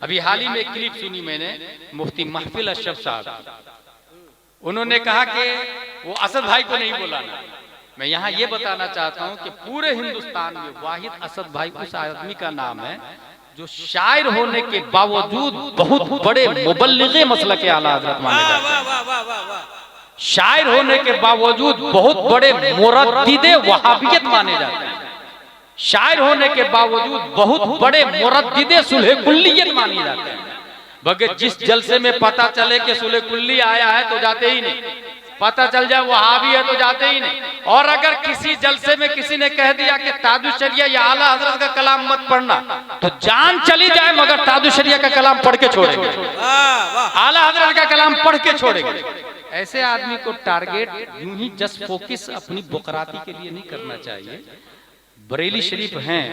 अभी हाल ही में एक क्लिप सुनी मैंने, मुफ्ती महफिल अशरफ साहब, उन्होंने कहा कि वो असद भाई को नहीं बुलाना। मैं यहाँ ये बताना चाहता हूँ कि पूरे हिंदुस्तान में वाहिद असद भाई उस आदमी का नाम है जो शायर होने के बावजूद बहुत बड़े मुबल्लिगे मसलक आला हज़रत माने जाते हैं। शायर होने के बावजूद बहुत बड़े मुरद्दिदे वहाबियत माने जाते हैं। शायर होने के बावजूद बहुत बड़े मुरद्दिदे सुलह कुल्लियत माने जाते हैं। बगैर जिस जलसे में पता चले कि सुलह कुल्ली आया है तो जाते ही नहीं, पता चल जाए वहाबी है तो जाते ही नहीं। और अगर किसी जलसे में किसी ने कह दिया कि ताजुशरिया या आला हजरत का कलाम मत पढ़ना, तो जान चली जाए मगर ताजुशरिया का कलाम पढ़ के छोड़ेंगे, आला हजरत का कलाम पढ़ के छोड़ेंगे। ऐसे आदमी को टारगेट यूं ही जस्ट फोकस अपनी बुकराती के लिए नहीं करना चाहिए। बरेली शरीफ हैं,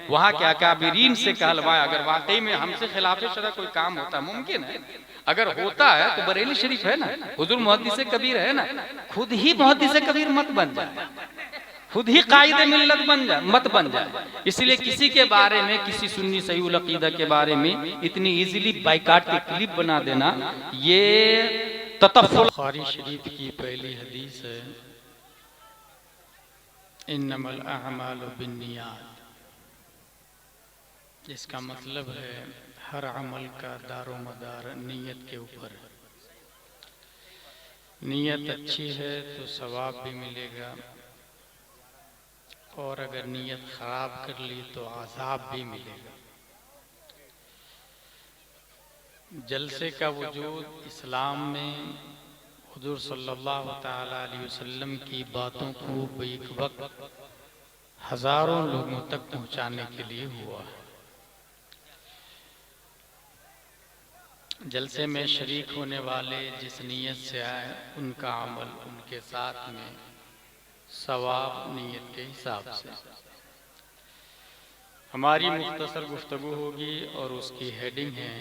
वहाँ क्या काबिरीन से कहलवाए, अगर वाकई में हमसे खिलाफ शरअ कोई काम होता, मुमकिन है अगर होता है तो बरेली शरीफ है ना, हुजूर मुहद्दिस कबीर है ना, खुद ही मुहद्दिस कबीर मत बन जाए, खुद ही कायदे मिल्लत बन जाए, मत बन जाए। इसलिए किसी के बारे में, किसी सुन्नी सही अकीदा के बारे में इतनी इजीली बाइकाट की क्लिप बना देना, ये ततफ़ुल। बुखारी शरीफ की पहली हदीस है, इन्नमल अअमालु बिन्नियात। इसका मतलब है हर अमल का दारो मदार नीयत के ऊपर है। नीयत अच्छी है तो सवाब भी मिलेगा, और अगर नीयत खराब कर ली तो आज़ाब भी मिलेगा। जलसे का वजूद इस्लाम में हुजूर सल्लल्लाहु तआला अलैहि वसल्लम की बातों को एक वक्त हजारों लोगों तक पहुंचाने के लिए हुआ है। जलसे में शरीक होने वाले जिस नीयत से आए, उनका अमल उनके साथ में सवाब नीयत के हिसाब से। हमारी मुख्तसर गुफ्तगू होगी और उसकी हेडिंग है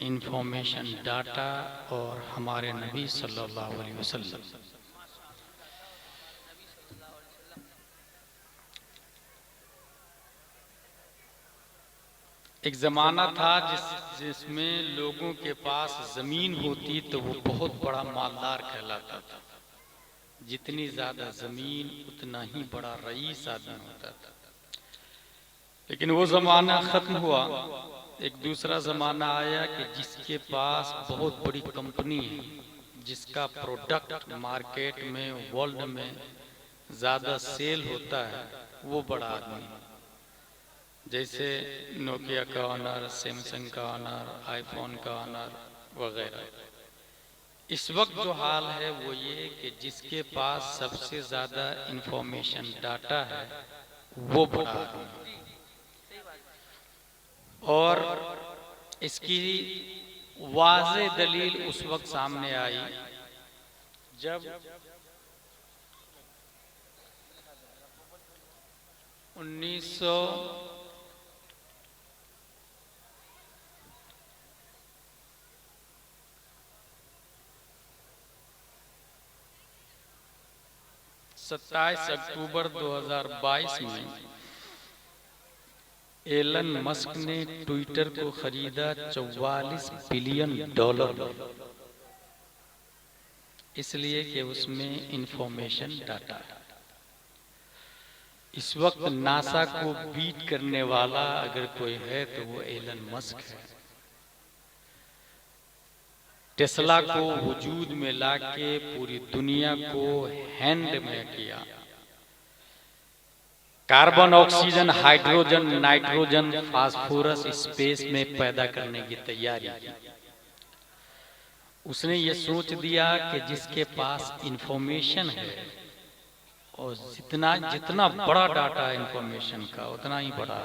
इंफॉर्मेशन, डाटा और हमारे नबी सल्लल्लाहु अलैहि वसल्लम। एक ज़माना था जिसमें लोगों के पास ज़मीन होती तो वो बहुत बड़ा मालदार कहलाता था। जितनी ज़्यादा ज़मीन उतना ही बड़ा रईस आदमी होता था। लेकिन वो ज़माना ख़त्म हुआ, एक दूसरा ज़माना आया कि जिसके पास बहुत बड़ी कंपनी है, जिसका प्रोडक्ट मार्केट में, वर्ल्ड में ज़्यादा सेल होता है, वो बड़ा आदमी। जैसे नोकिया का ऑनर, सैमसंग का ऑनर, आईफोन का ऑनर वगैरह। इस वक्त जो हाल है वो ये कि जिसके पास सबसे ज़्यादा इंफॉर्मेशन, डाटा है, वो बड़ा आदमी। और इसकी वाज़े दलील उस वक्त सामने आई जब 27 अक्टूबर 2022 में एलन मस्क ने ट्विटर को खरीदा $44 बिलियन, इसलिए कि उसमें इंफॉर्मेशन, डाटा। इस वक्त नासा को बीट करने वाला अगर कोई है तो वो एलन मस्क है। टेस्ला को वजूद में लाके पूरी दुनिया को हैंड में किया। Carbon, oxygen, hydrogen, nitrogen, phosphorus space में पैदा करने की तैयारी की। उसने ये सोच दिया कि जिसके पास इंफॉर्मेशन है, और जितना बड़ा डाटा इंफॉर्मेशन का उतना ही बड़ा।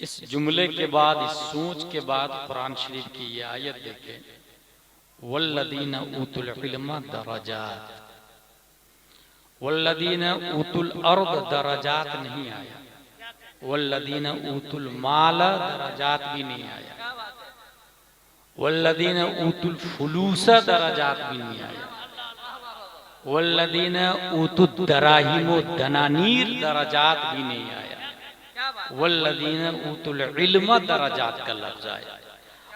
इस जुमले के बाद, इस सोच के बाद कुरान शरीफ की ये आयत देखे, वल्लदीना ऊतुल इल्म दरजात, वल्लदीना ऊतुल अर्द दरजात नहीं आया, वल्लदीना ऊतुल माल दरजात भी नहीं आया, वल्लदीना ऊतुल फुलूस दरजात भी नहीं आया, वल्लदीना ऊतुद दराहिम दनानीर दरजात भी नहीं आया, वल्लदीना ऊतुल इल्म दरजात का लफ्ज आया।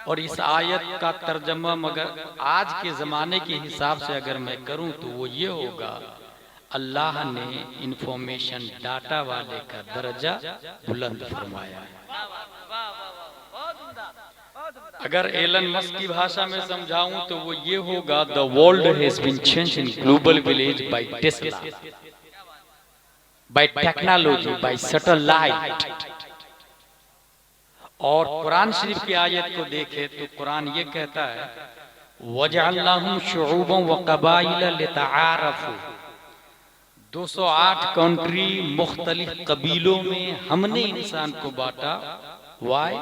और इस आयत का तर्जमा मगर आज के ज़माने के हिसाब से अगर मैं करूं तो वो ये होगा, अल्लाह ने इंफॉर्मेशन डाटा वाले का दर्जा बुलंद फरमाया है। अगर एलन मस्क की भाषा में समझाऊं तो वो ये होगा, the world has been changed in global village by Tesla, by technology, by satellite. और कुरान शरीफ की आयत को देखे तो कुरान ये कहता है, वजअलनाहुम शुऊबन व कबाइल लितआरफू। 208 कंट्री मुख्तलिफ कबीलों में हमने इंसान को बांटा। Why?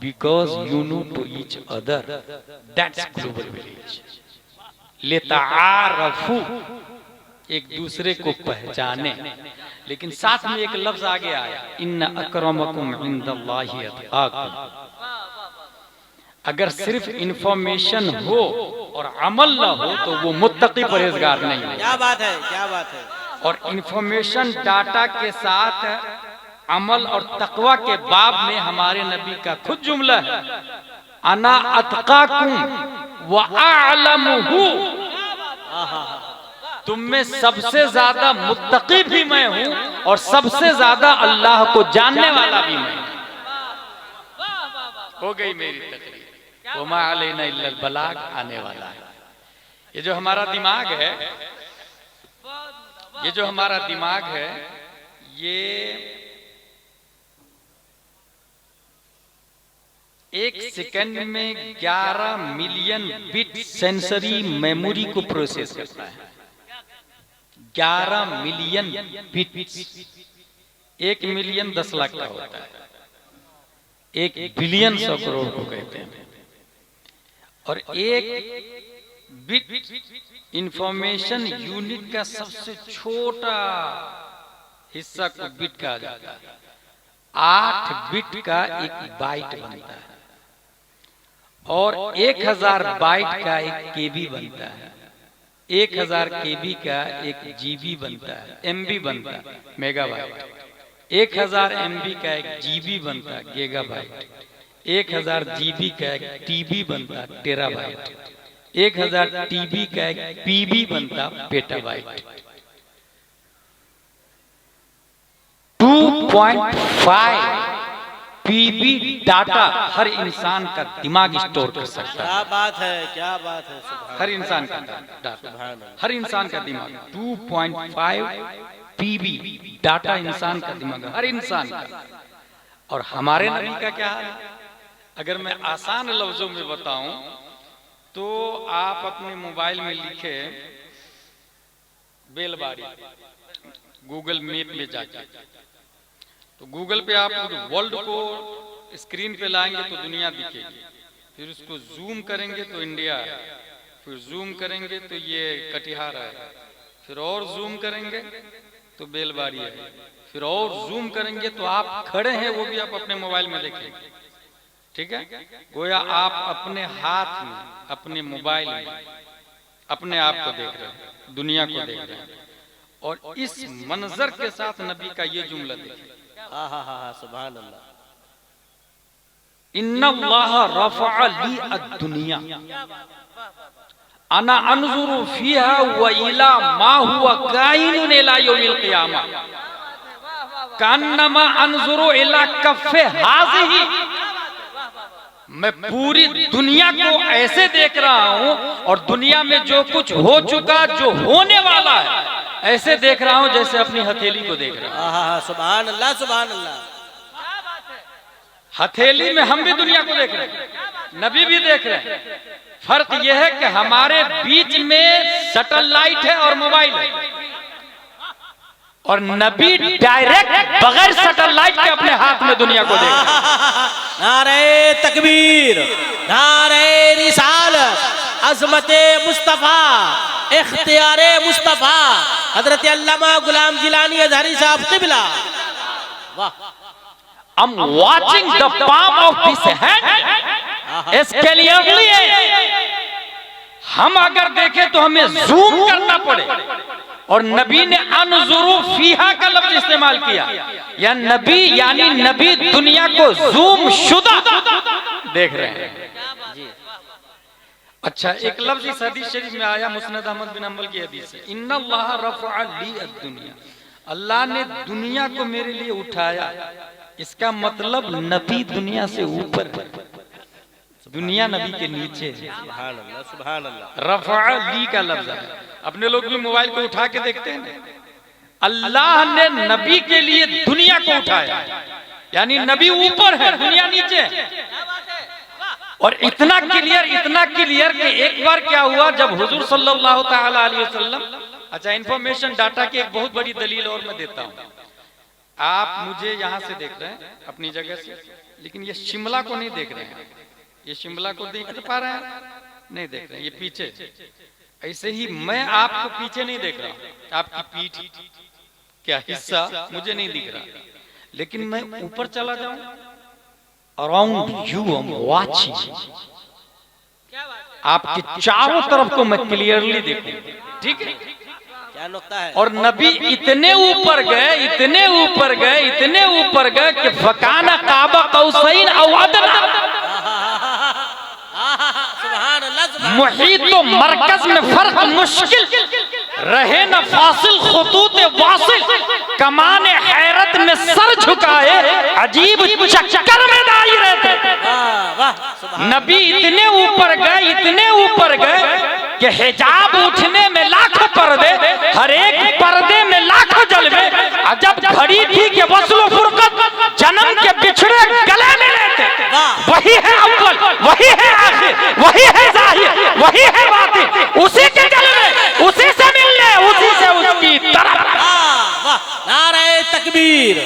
Because you know to each other, that's global village. लितआरफू, एक दूसरे को पहचाने। लेकिन साथ में एक लफ्ज आगे आया, इन्ना अक्रमकुम इंदल्लाहि अतकाकुम। अगर सिर्फ इंफॉर्मेशन हो और अमल न हो तो वो मुत्तकी परहेजगार नहीं है। क्या बात है, क्या बात है। और इंफॉर्मेशन डाटा के साथ अमल और तकवा के बाब में हमारे नबी का खुद जुमला है, अना अतकाकुम व अअलमुहु। तुम में सबसे ज्यादा मुत्तकी भी मैं हूं और सबसे ज्यादा अल्लाह को जानने वाला भी मैं हूं। हो गई मेरी तकरीर। वमा अलैना इल्लल बलाग आने वाला है। ये जो हमारा दिमाग है, ये जो हमारा दिमाग है, ये एक सेकंड में 11 मिलियन बिट सेंसरी मेमोरी को प्रोसेस करता है। 11 मिलियन बिट। 1 मिलियन 10 लाख का होता है, 1 बिलियन 100 करोड़ को कहते हैं। और 1 बिट इंफॉर्मेशन यूनिट का सबसे छोटा हिस्सा को बिट कहा जाता है। 8 बिट का 1 बाइट बनता है और 1000 बाइट का 1 केबी बनता है। 1000 केबी का 1 जीबी बनता है, एमबी बनता है, मेगाबाइट। 1000 एमबी का 1 जीबी बनता है, गीगाबाइट। 1000 जीबी का 1 टीबी बनता है, टेराबाइट। 1000 टीबी का 1 पीबी बनता, पेटाबाइट। 2.5 पीबी डाटा हर इंसान का दिमाग स्टोर कर सकता है। क्या बात है, क्या बात है। हर इंसान का डाटा, हर इंसान का दिमाग 2.5 पीबी डाटा इंसान का दिमाग, हर इंसान का। और हमारे नबी का क्या हाल है? अगर मैं आसान लफ्जों में बताऊं तो आप अपने मोबाइल में लिखे बेलबाड़ी, गूगल मैप में जाके, तो गूगल पे आप वर्ल्ड को स्क्रीन पे लाएंगे तो दुनिया दिखेगी। फिर उसको जूम करेंगे तो इंडिया है, फिर जूम करेंगे तो ये कटिहार है, फिर और जूम करेंगे तो बेलबाड़ी है, फिर और जूम करेंगे तो आप खड़े हैं वो भी आप अपने मोबाइल में देखेंगे। ठीक है, गोया आप अपने हाथ में, अपने मोबाइल में अपने आप को देख रहे हैं, दुनिया को देख रहे हैं। और इस मंजर के साथ नबी का ये जुमला देखिए, सुभान अल्लाह। इन्नल्लाह रफ़अ ली अद-दुनिया अना अनज़ुरु फ़ीहा व इला मा हुवा काइनुन इला यौमिल क़ियामा कान्नमा अनज़ुरु इला कफ़्फ़े हाज़िही। मैं पूरी दुनिया को ऐसे देख रहा हूं और दुनिया में जो कुछ हो चुका, जो होने वाला है, ऐसे देख रहा हूं जैसे अपनी हथेली को देख रहा हूं। सुभान अल्लाह, सुभान अल्लाह। हथेली में हम भी दुनिया को देख रहे हैं, नबी भी देख रहे हैं। फर्क यह है कि हमारे बीच में सैटेलाइट है और मोबाइल है, और नबी डायरेक्ट बगैर सैटेलाइट के अपने हाथ में दुनिया को देख रहे हैं। नारे तकबीर, नारे रिसालत, अज़मते मुस्तफा, इख्तियारे मुस्तफा, हजरत अल्लामा गुलाम जिलानी अज़हरी साहब क़िबला। वाह। I'm watching the palm of this hand as clearly। हम अगर देखें तो हमें जूम करना पड़े और नबी ने अनजुरु फीहा का लफ्ज इस्तेमाल किया, या नबी यानी नबी दुनिया को जूम शुदा देख रहे हैं। अच्छा, एक लफ्ज इस हदीस शरीफ में आया, मुस्नद अहमद बिन हंबल की हदीस है, इन्नल्लाह रफ़अ ली अद-दुनिया, अल्लाह ने दुनिया को मेरे लिए उठाया। इसका मतलब नबी दुनिया से ऊपर, दुनिया नबी के नीचे। सुभान अल्लाह, सुभान अल्लाह। रफ़अ ली का लफ्ज है। अपने लोग भी मोबाइल को उठा के देखते हैं, अल्लाह ने नबी के लिए दुनिया को उठाया, यानी नबी ऊपर है, दुनिया नीचे। और इतना क्लियर कि एक बार क्या हुआ, जब हुजूर सल्लल्लाहु ताला अलैहि वसल्लम, अच्छा इन्फॉर्मेशन डाटा की एक बहुत बड़ी दलील और मैं देता हूँ। आप मुझे यहाँ से देख रहे हैं अपनी जगह से, लेकिन ये शिमला को नहीं देख रहे हैं। ये शिमला को देख पा रहे हैं? नहीं देख रहे हैं, ये पीछे। ऐसे ही मैं आपको पीछे नहीं देख रहा, आपकी पीठ क्या हिस्सा मुझे नहीं दिख रहा, लेकिन मैं ऊपर चला जाऊं, around you I am watching, आपके चारों तरफ को मैं क्लियरली देखूं, ठीक है? क्या नुक्ता है? और नबी इतने ऊपर गए, इतने ऊपर गए, इतने ऊपर गए कि फकाना काबा कौसैन औ अदना, मुहीत तो मरकज में फर्क मुश्किल, रहे न फासिल खुतूत वासिल, कमाने हैरत में सर झुकाए, अजीब चक्कर में दायरे थे। नबी इतने ऊपर गए, इतने ऊपर गए कि हिजाब उठने में लाखों पर्दे, हर एक पर्दे में लाखों जलवे। अजब घड़ी थी कि वस्ल फुरकत जन्म के बिछड़े गले में लेते। वही है अव्वल, वही है आखिर, वही है जाहिर, वही है बातिन, उसी के जलवे, उसी से मिलने, उसी से उसकी तरफ। नारे तकबीर,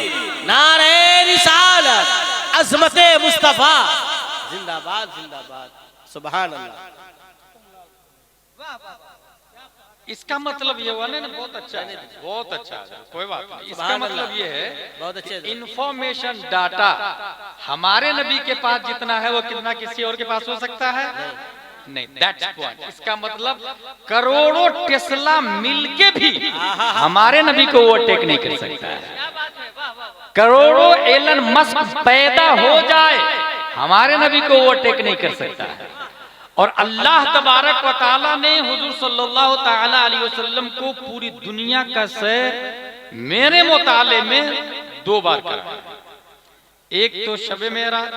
नारे रिसालत, अज़मते मुस्तफा, जिंदाबाद जिंदाबाद, सुभान अल्लाह। इसका मतलब ये हुआ ना, बहुत अच्छा है, बहुत अच्छा है, कोई बात नहीं। इसका मतलब ये है, बहुत अच्छे, इंफॉर्मेशन डाटा हमारे नबी के पास जितना है वो कितना किसी और के पास हो सकता है? नहीं, दैट्स पॉइंट। इसका मतलब करोड़ों टेस्ला मिलके भी हमारे नबी को ओवरटेक नहीं कर सकता है। करोड़ों एलन मस्क पैदा हो जाए, हमारे नबी को ओवरटेक नहीं कर सकता है। और अल्लाह तबारक व तआला ने हुजूर सल्लल्लाहु ताला अलैहि वसल्लम को पूरी दुनिया का सैर मेरे मुताले में 2 बार करा। एक तो शबे मेराज,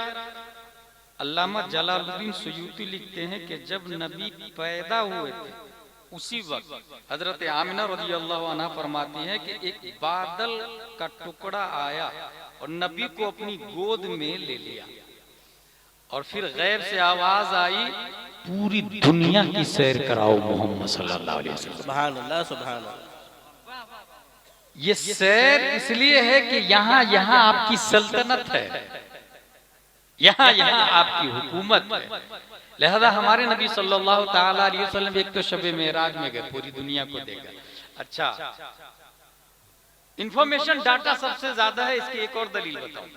अल्लामा जलालुद्दीन सुयूती लिखते हैं कि जब नबी पैदा हुए थे उसी वक्त हजरत आमिना रज़ियल्लाहु अन्हा फरमाती है कि एक बादल का टुकड़ा आया और नबी को अपनी गोद में ले लिया, और फिर गैब से आवाज आई, पूरी दुनिया की सैर कराओ मोहम्मद सल्लल्लाहु अलैहि वसल्लम। सुभान अल्लाह, सुभान अल्लाह। ये सैर इसलिए है कि यहाँ यहाँ आपकी सल्तनत है, यहाँ यहाँ आपकी हुकूमत है। लिहाजा हमारे नबी सल्लल्लाहु ताला अलैहि वसल्लम एक तो शबे मेराज में गए, पूरी दुनिया को देखा। अच्छा, इंफॉर्मेशन डाटा सबसे ज्यादा है, इसकी एक और दलील बताऊं।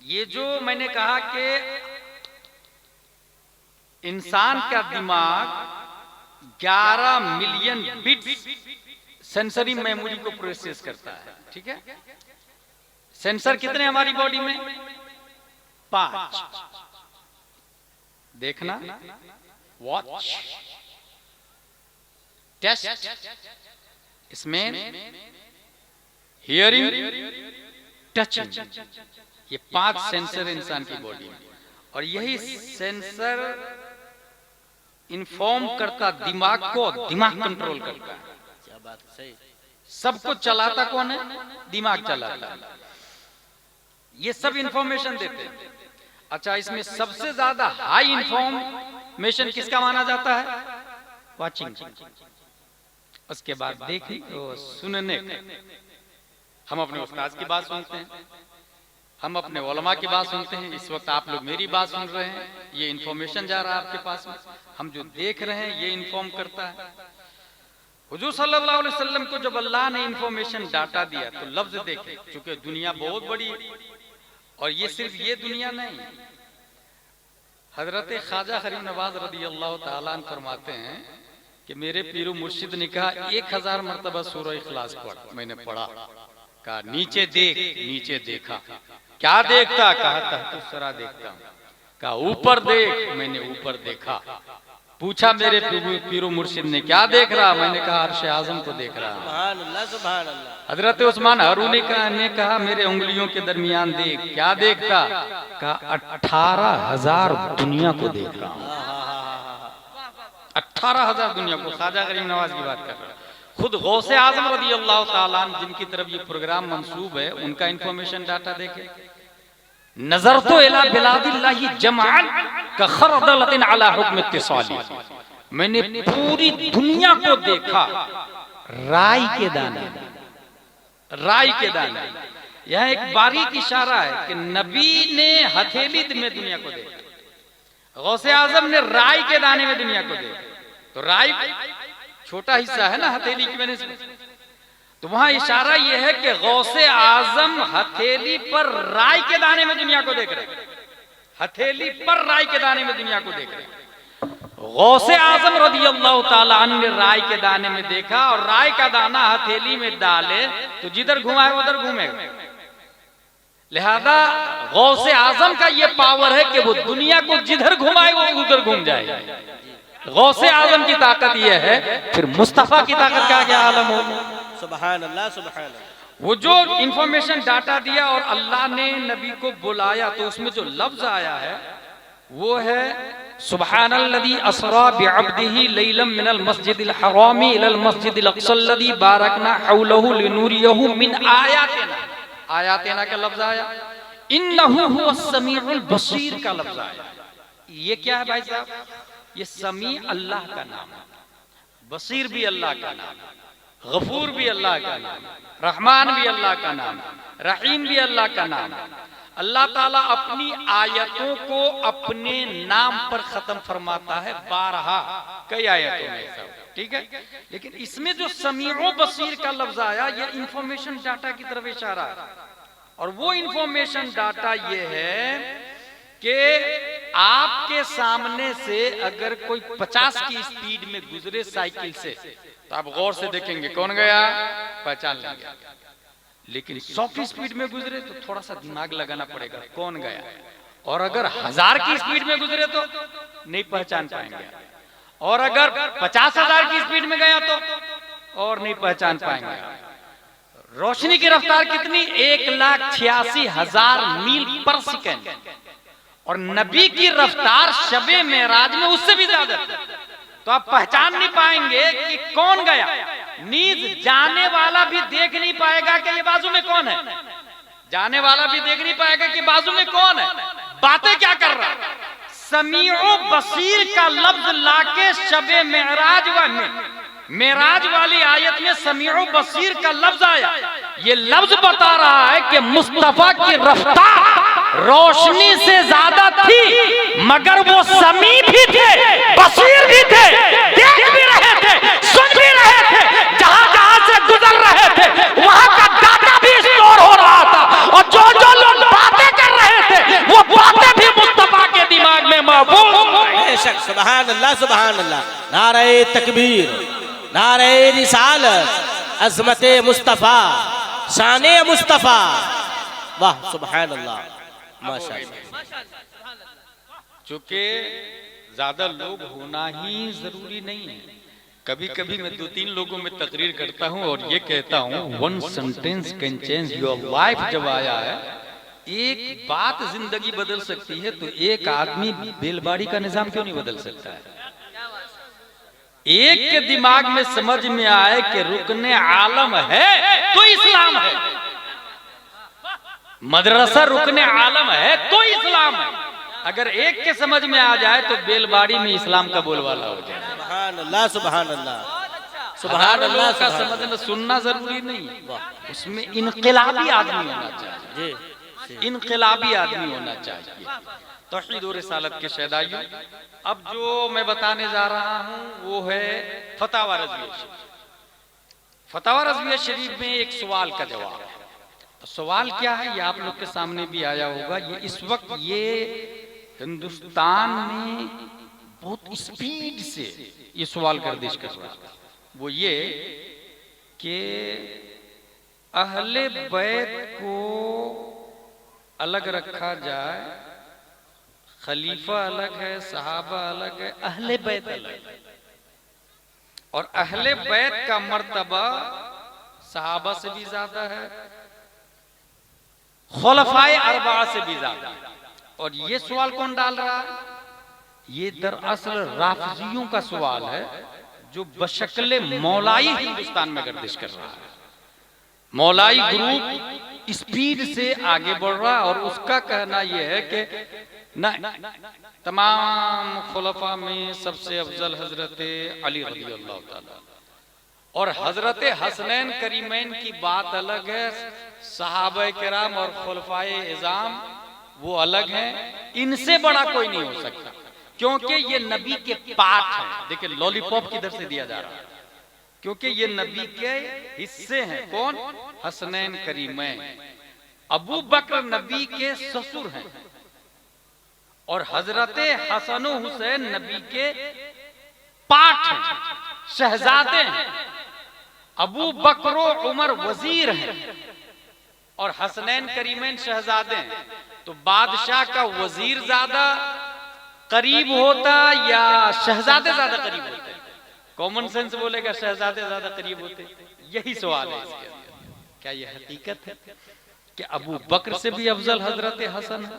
ये जो मैंने कहा कि इंसान का दिमाग 11 मिलियन बिट्स सेंसरी मेमोरी को प्रोसेस करता है, ठीक है? सेंसर कितने हमारी बॉडी में? 5। देखना, watch, taste, smell, hearing, touching, ये 5 सेंसर इंसान की बॉडी में। और यही सेंसर इन्फॉर्म करता दिमाग को, दिमाग कंट्रोल करता है। क्या बात है, सही। सब कुछ चलाता कौन है? दिमाग चलाता है। ये सब इंफॉर्मेशन देते हैं। अच्छा, इसमें सबसे ज्यादा हाई इंफॉर्मेशन किसका माना जाता है? वाचिंग। उसके बाद देखने और सुनने। हम अपने उस्ताद की बात सुनते हैं, हम अपने उलमा की बात सुनते हैं। इस वक्त आप लोग मेरी बात सुन रहे हैं, ये इंफॉर्मेशन जा रहा है आपके पास में। हम जो देख रहे हैं ये इंफॉर्म करता है। हुजूर सल्लल्लाहु अलैहि वसल्लम को जब अल्लाह ने इंफॉर्मेशन डाटा दिया तो लफ्ज देखे, चूंकि दुनिया बहुत बड़ी, और ये सिर्फ ये दुनिया नहीं। हजरत ख्वाजा ग़रीब नवाज रज़ियल्लाहु ताला अन्हु फरमाते हैं कि मेरे पीरो मुर्शिद ने कहा 1000 मरतबा सूरह इखलास पढ़। मैंने पढ़ा। कहा नीचे देख। नीचे देखा। क्या देखता? कहा तहतुस्सरा देखता हूं। कहा ऊपर देख। मैंने ऊपर देखा। पूछा मेरे पीरो मुर्शिद ने क्या देख रहा? मैंने कहा अर्श आजम को देख रहा। सुभान अल्लाह, सुभान अल्लाह। हजरत उस्मान हारूनी ने कहा मेरे उंगलियों के दरमियान देख। क्या देखता? कहा 18,000 दुनिया को देख रहा हूं। 18,000 दुनिया को। ख्वाजा गरीब नवाज की बात कर रहा हूं। खुद गौसे आजम रज़ी अल्लाह ताला अन्हु जिनकी तरफ ये प्रोग्राम मंसूब है, उनका इंफॉर्मेशन डाटा देखे। नजर तो इला बिलादिल्लाहि जमअन का खरदलतिन अला हुक्म इत्तिसाली। मैंने पूरी दुनिया को देखा राई के दाने। राई के दाने। यह एक बारीक इशारा है कि नबी ने हथेली में दुनिया को देखा। गौसे आजम ने राई के दाने में दुनिया को देखा। तो राई छोटा हिस्सा है ना हथेली की वजह से। तो वहां इशारा यह है कि गौसे आजम हथेली पर राई के दाने में दुनिया को देख रहे। हथेली पर राई के दाने में दुनिया को देख रहे। गौसे आजम रज़ी अल्लाह ताला अन्हु ने राई के दाने में देखा, और राई का दाना हथेली में डाले तो जिधर घुमाए उधर घूमेगा। लिहाजा गौसे आजम का यह पावर है कि वो दुनिया को जिधर घुमाए वो उधर घूम जाए। गौसे आजम की ताकत यह है। फिर मुस्तफा की ताकत का क्या आलम हो। सुभान अल्लाह, सुभान अल्लाह। वो जो इंफॉर्मेशन डाटा दिया और अल्लाह ने नबी को बुलाया, तो उसमें जो लफ्ज आया है वो है सुब्हानल्लज़ी असरा बिअब्दिही लैलन मिनल मस्जिदिल हरामी इलल मस्जिदिल अक़सल्लज़ी बारकना हौलहु लिनूरियहु मिन आयातिना। आयातिना का लफ्ज आया। इन्नहु हुवस समीउल बसीर का लफ्ज आया। ये क्या है भाई साहब? ये समी अल्लाह का नाम है, बसीर भी अल्लाह का नाम है, गफूर भी अल्लाह का नाम है, रहमान भी अल्लाह का नाम है, रहीम भी अल्लाह का नाम है। अल्लाह ताला अपनी आयतों को अपने नाम पर खत्म फरमाता है 12 कई आयतों में सब, ठीक है। लेकिन इसमें जो समीओ बसीर का लफ्ज आया, ये इंफॉर्मेशन डाटा की तरफ इशारा है। और वो इंफॉर्मेशन डाटा ये है कि आपके सामने से अगर कोई 50 की स्पीड में गुजरे साइकिल से, तो आप गौर से देखेंगे कौन गया, पहचान लेंगे। लेकिन 100 की स्पीड में गुजरे तो थोड़ा सा दिमाग लगाना पड़ेगा कौन गया। और अगर 1000 की स्पीड में गुजरे तो नहीं पहचान पाएंगे। और अगर 50,000 की स्पीड में गया तो और नहीं पहचान पाएंगे। रोशनी की रफ्तार कितनी? 1,86,000 मील पर सेकेंड। और नबी की रफ्तार शबे मेराज में उससे भी ज्यादा। तो आप पहचान नहीं पाएंगे कि कौन गया। नींद जाने वाला भी देख नहीं पाएगा कि ये बाजू में कौन है। जाने वाला भी देख नहीं पाएगा कि बाजू में कौन है, बातें क्या कर रहा है। समीओ बसीर का लफ्ज लाके शबे मेराज मेराज वाली आयत में समीओ बसीर का लफ्ज आया। ये लफ्ज बता रहा है कि मुस्तफा की रफ्तार रोशनी से ज्यादा थी, मगर वो समी भी थे, बसीर भी थे, देख भी रहे थे, सुन भी रहे थे। जहां जहां से गुजर रहे थे वहां का डाटा भी स्टोर हो रहा था। और जो जो लोग बातें कर रहे थे वो बातें भी मुस्तफा के दिमाग में महफूज। बेशक, सुभान अल्लाह, सुभान अल्लाह। नारे तकबीर, नारे रिसालत, अज़मते मुस्तफा, शाने मुस्तफा। वाह, सुभान अल्लाह, माशाअल्लाह। चूंकि ज्यादा लोग होना ही जरूरी नहीं है। कभी कभी मैं 2-3 लोगों में तकरीर करता हूं और ये कहता हूं, 1 sentence can change your life. जब आया है एक बात जिंदगी बदल सकती है, तो एक आदमी बेलबाड़ी का निजाम क्यों नहीं बदल सकता है। एक के दिमाग में समझ में आए कि रुकने आलम है तो इस्लाम है, मदरसा रुकने आलम है तो इस्लाम है। अगर एक के समझ में आ जाए तो बेलबाड़ी में इस्लाम का बोलवाला हो जाए। सुभान अल्लाह, सुभान अल्लाह, सुभान अल्लाह। का समझना सुनना जरूरी नहीं, उसमें इनकलाबी आदमी होना चाहिए, इनकलाबी आदमी होना चाहिए। तौहीद और रिसालत के शहदाइयों, अब जो मैं बताने जा रहा हूं वो है फतावा रज़विया शरीफ। फतावा रज़विया शरीफ में एक सवाल का जवाब है। तो सवाल क्या है, ये आप लोग के सामने भी आया होगा। ये इस वक्त ये हिंदुस्तान में बहुत स्पीड से ये सवाल गर्दिश कर रहा है, वो ये कि अहले बैत को अलग रखा जाए, खलीफा अलग है, सहाबा अलग है, अहले बैत अलग है, और अहले बैत का मर्तबा सहाबा से भी ज्यादा है, खुलफाए अरबा से भी ज्यादा। और ये सवाल कौन डाल रहा है? ये दरअसल राफिजियों का सवाल है, जो बशक्ले मौलाई हिंदुस्तान में गर्दिश कर रहा है। मौलाई ग्रुप स्पीड से आगे बढ़ रहा, और उसका कहना यह है कि न तमाम खुलफा में सबसे अफजल हजरत अली रज़ी अल्लाह ताला, और हजरत हसनैन करीमैन की बात अलग है, सहाबा किराम और खुलफाए इज़ाम वो अलग हैं, इनसे बड़ा कोई नहीं हो सकता, क्योंकि ये नबी के पार्ट है। देखिए लॉलीपॉप किधर से दिया जा रहा है, क्योंकि ये नबी के हिस्से हैं। कौन? हसनैन करीमैन। अबू बकर नबी के ससुर हैं, और हजरत हसन हुसैन नबी के पार्ट हैं, शहजादे हैं। अबू बकर उमर वजीर हैं, और हसनैन करीमैन शहजादे हैं। तो बादशाह का वजीर ज्यादा करीब होता या शहजादे ज्यादा करीब होते? कॉमन सेंस बोलेगा शहजादे ज्यादा करीब होते। यही सवाल है इसके अंदर। क्या यह हकीकत है कि अबू बकर से भी अफजल हजरत हसन है,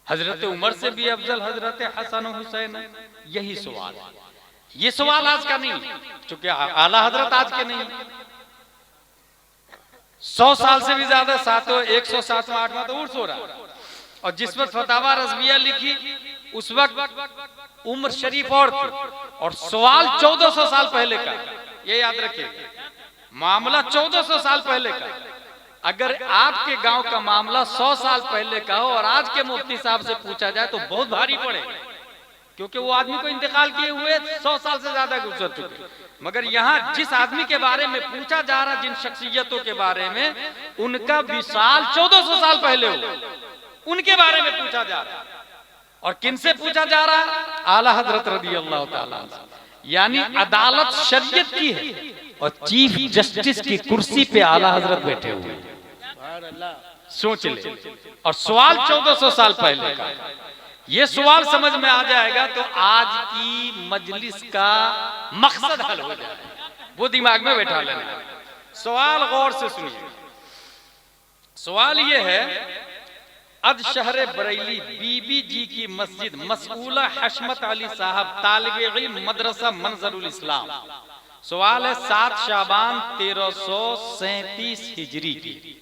हजरत उमर से भी अफजल हजरत हसन हुसैन है? यही सवाल है। ये सवाल आज का नहीं, चूंकि आला हजरत आज के नहीं, 100 साल से भी ज्यादा 107वां 8वां तो उर्स हो रहा। और जिस वक्त फतावा रज़विया लिखी उस वक्त उम्र शरीफ और थी, और सवाल 1400 साल पहले का। ये याद रखिए, मामला 1400 साल पहले का। अगर आपके गांव का मामला 100 साल पहले का हो और आज के मुफ्ती साहब से पूछा जाए तो बहुत भारी पड़े, क्योंकि वो आदमी को इंतकाल किए हुए 100 साल से ज्यादा गुजर चुके। मगर यहाँ जिस आदमी के बारे में पूछा जा रहा, जिन शख्सियतों के बारे में, उनका विशाल 1400 साल पहले हो, उनके बारे में पूछा जा रहा। और किनसे पूछा जा रहा? आला हजरत रज़ी अल्लाह ताला। यानी अदालत शरीयत की है, और चीफ जस्टिस की कुर्सी पे आला हजरत बैठे हुए। सोच ले। और सवाल 1400 साल पहले का। ये सवाल समझ में आ जाएगा तो आज की मजलिस का मकसद हल हो जाएगा। वो दिमाग में बैठा लेना। सवाल गौर से सुनिए। सवाल ये है, अज शहर बरेली बीबी जी की मस्जिद मसऊला हशमत अली साहब तालिब इल्म मदरसा मंजरुल इस्लाम। सवाल है 7 शाबान 1337 हिजरी की,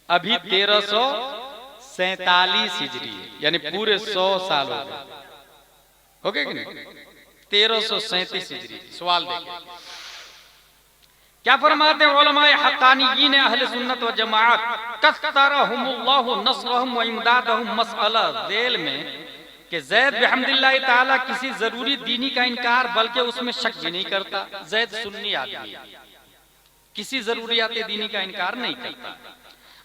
अभी 1347 हिजरी, यानी पूरे 100 साल हो गए कि नहीं? 1337 हिजरी। सवाल देखिए क्या फरमाते हैं उलमाए हक्कानियीन अहले सुन्नत व जमाअत, कस्तरहुमुल्लाहु नसरहुम व इमदादहुम। मसअला ज़ेल में कि ज़ैद बिहम्दिल्लाह ताला किसी जरूरी दीनी का इनकार बल्कि उसमें शक भी नहीं करता। ज़ैद सुन्नी आदमी है, किसी जरूरियात दीनी का इनकार नहीं करता,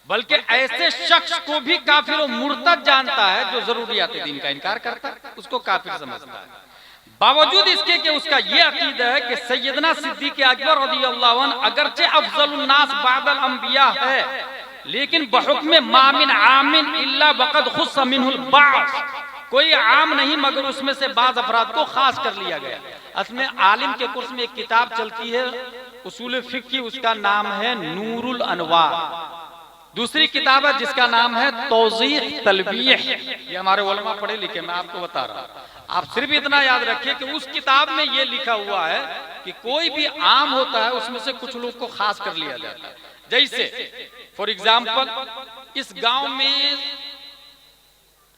बल्कि ऐसे शख्स को भी काफिर और मुर्तद जानता है जो जरूरियात दीन का इनकार करता है, उसको काफिर समझता है। बावजूद इसके कि उसका ये अकीदा है कि सैयदना सिद्दीक़ अकबर रज़ियल्लाहु अन्हु अगरचे अफज़लुन नास बादल अंबिया है, लेकिन बहुक्म मामिन आमिन इल्ला वक़द खुस्स मिनहुल बास। कोई आम नहीं मगर उसमें से बाज़ अफराद को खास कर लिया गया। असमें आलिम के कोर्स में एक किताब चलती है उसूल फिक़्ह की, उसका नाम है नूरुल अनवार। दूसरी किताब है जिसका नाम है तौज़ीह तलबीह। ये हमारे उलमा पढ़े लिखे, मैं आपको बता रहा हूँ। आप सिर्फ इतना याद रखिए कि उस किताब में ये लिखा हुआ है कि कोई भी आम होता है उसमें से कुछ लोग को खास कर लिया जाता है। जैसे फॉर एग्जाम्पल, इस गांव में